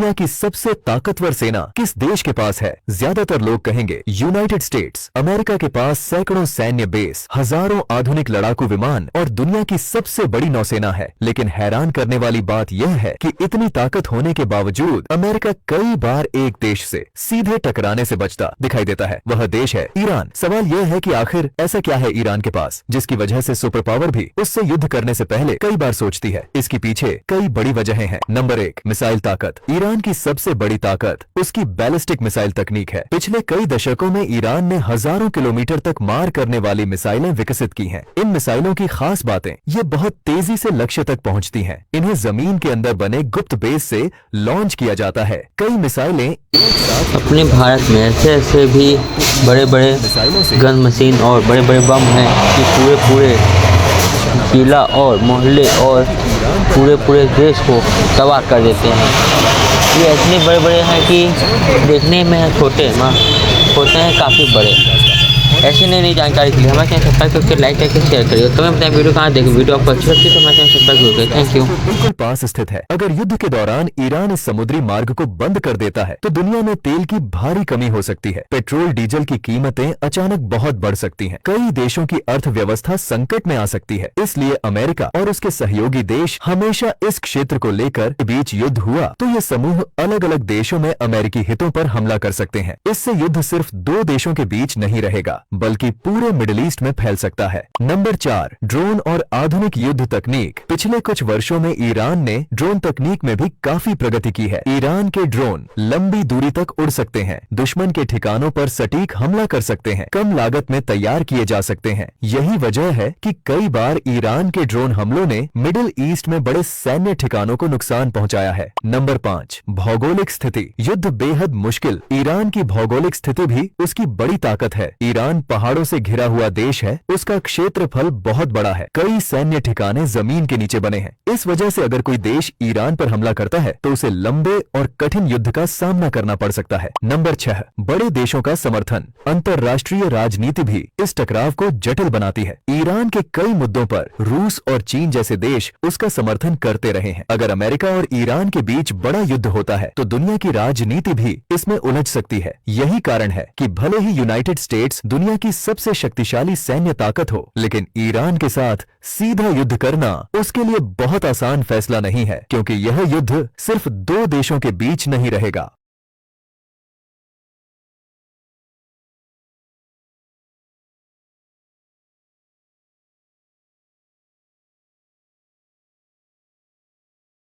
दुनिया की सबसे ताकतवर सेना किस देश के पास है? ज्यादातर लोग कहेंगे यूनाइटेड स्टेट्स। अमेरिका के पास सैकड़ों सैन्य बेस, हजारों आधुनिक लड़ाकू विमान और दुनिया की सबसे बड़ी नौसेना है। लेकिन हैरान करने वाली बात यह है कि इतनी ताकत होने के बावजूद अमेरिका कई बार एक देश से सीधे टकराने से बचता दिखाई देता है। वह देश है ईरान। सवाल यह है कि आखिर ऐसा क्या है ईरान के पास जिसकी वजह से सुपर पावर भी उससे युद्ध करने से पहले कई बार सोचती है? इसके पीछे कई बड़ी वजहें हैं। नंबर 1, मिसाइल ताकत। ईरान की सबसे बड़ी ताकत उसकी बैलिस्टिक मिसाइल तकनीक है। पिछले कई दशकों में ईरान ने हजारों किलोमीटर तक मार करने वाली मिसाइलें विकसित की हैं। इन मिसाइलों की खास बातें ये बहुत तेजी से लक्ष्य तक पहुंचती हैं। इन्हें जमीन के अंदर बने गुप्त बेस से लॉन्च किया जाता है। कई मिसाइलें एक साथ अपने भारत में ऐसे ऐसे भी बड़े बड़े मिसाइलों से गन मशीन और बड़े बड़े बम हैं कि पूरे किला और मोहल्ले और पूरे देश को तबाह कर देते हैं। ये इतने बड़े बड़े हैं कि देखने में छोटे होते हैं काफ़ी बड़े। ऐसी नई जानकारी के लिए हमारे चैनल सब्सक्राइब करके लाइक करके शेयर करिए। तो मैं बताएं वीडियो कहाँ देखें, वीडियो आपको अच्छी लगती है तो हमारे चैनल सब्सक्राइब करिए। Thank you. बिल्कुल पास स्थित है। अगर युद्ध के दौरान ईरान इस समुद्री मार्ग को बंद कर देता है तो दुनिया में तेल की भारी कमी हो सकती है। पेट्रोल डीजल की कीमतें अचानक बहुत बढ़ सकती हैं। कई देशों की अर्थव्यवस्था संकट में आ सकती है। इसलिए अमेरिका और उसके सहयोगी देश हमेशा इस क्षेत्र को लेकर बीच युद्ध हुआ तो ये समूह अलग अलग देशों में अमेरिकी हितों पर हमला कर सकते हैं। इससे युद्ध सिर्फ 2 देशों के बीच नहीं रहेगा बल्कि पूरे मिडिल ईस्ट में फैल सकता है। नंबर 4, ड्रोन और आधुनिक युद्ध तकनीक। पिछले कुछ वर्षों में ईरान ने ड्रोन तकनीक में भी काफी प्रगति की है। ईरान के ड्रोन लंबी दूरी तक उड़ सकते हैं, दुश्मन के ठिकानों पर सटीक हमला कर सकते हैं, कम लागत में तैयार किए जा सकते हैं। यही वजह है कि कई बार ईरान के ड्रोन हमलों ने मिडिल ईस्ट में बड़े सैन्य ठिकानों को नुकसान पहुंचाया है। नंबर 5, भौगोलिक स्थिति। युद्ध बेहद मुश्किल। ईरान की भौगोलिक स्थिति भी उसकी बड़ी ताकत है। ईरान पहाड़ों से घिरा हुआ देश है। उसका क्षेत्रफल बहुत बड़ा है। कई सैन्य ठिकाने जमीन के नीचे बने हैं। इस वजह से अगर कोई देश ईरान पर हमला करता है तो उसे लंबे और कठिन युद्ध का सामना करना पड़ सकता है। नंबर 6, बड़े देशों का समर्थन। अंतर्राष्ट्रीय राजनीति भी इस टकराव को जटिल बनाती है। ईरान के कई मुद्दों पर रूस और चीन जैसे देश उसका समर्थन करते रहे हैं। अगर अमेरिका और ईरान के बीच बड़ा युद्ध होता है तो दुनिया की राजनीति भी इसमें उलझ सकती है। यही कारण है कि भले ही यूनाइटेड स्टेट्स दुनिया की सबसे शक्तिशाली सैन्य ताकत हो, लेकिन ईरान के साथ सीधा युद्ध करना उसके लिए बहुत आसान फैसला नहीं है, क्योंकि यह युद्ध सिर्फ 2 देशों के बीच नहीं रहेगा